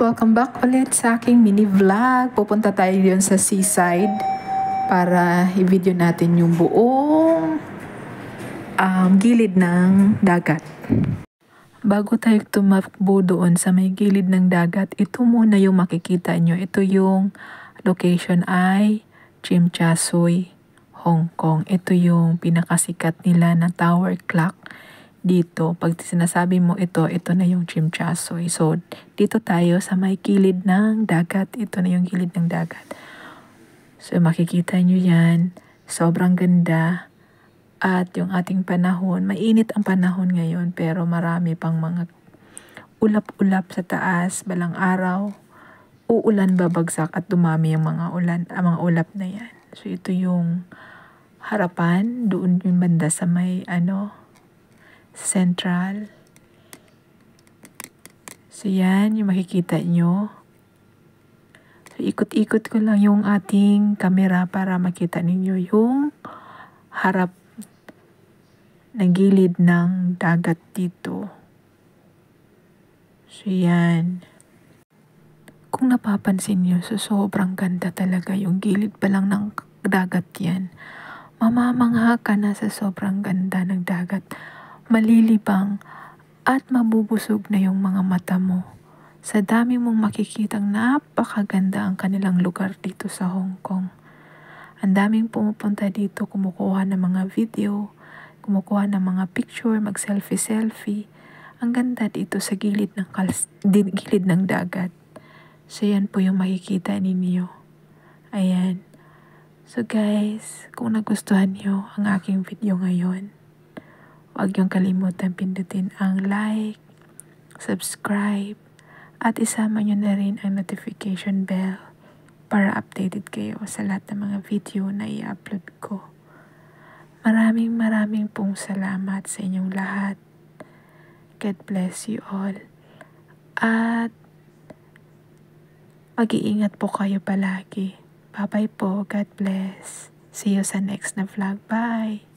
Welcome back ulit sa aking mini vlog. Pupunta tayo yun sa seaside para i-video natin yung buong gilid ng dagat. Bago tayo tumakbo doon sa may gilid ng dagat, ito muna yung makikita nyo. Ito yung location ay Chimchasoy, Hong Kong. Ito yung pinakasikat nila na tower clock dito. Pag sinasabi mo ito na yung Chimchasoy. So, dito tayo sa may gilid ng dagat. Ito na yung gilid ng dagat. So, makikita nyo yan. Sobrang ganda. At yung ating panahon, mainit ang panahon ngayon, pero marami pang mga ulap-ulap sa taas, balang araw. Uulan babagsak at dumami yung mga ulap na yan. So, ito yung harapan. Doon yung banda sa may central. So, yan yung makikita nyo. So, ikot-ikot ko lang yung ating camera para makita ninyo yung harap na gilid ng dagat dito. So, yan. Kung napapansin nyo, so sobrang ganda talaga yung gilid pa lang ng dagat yan. Mamamangha ka na sa sobrang ganda ng dagat. Malilibang at mabubusog na yung mga mata mo. Sa dami mong makikitang napakaganda ang kanilang lugar dito sa Hong Kong. Ang daming pumupunta dito, kumukuha ng mga video, kumukuha ng mga picture, mag-selfie-selfie. Ang ganda dito sa gilid ng dagat. So, yan po yung makikita ninyo. Ayan. So, guys, kung nagustuhan nyo ang aking video ngayon, huwag niyong kalimutan pindutin ang like, subscribe, at isama nyo na rin ang notification bell para updated kayo sa lahat ng mga video na i-upload ko. Maraming pong salamat sa inyong lahat. God bless you all. At mag-iingat po kayo palagi. Bye-bye po. God bless. See you sa next na vlog. Bye!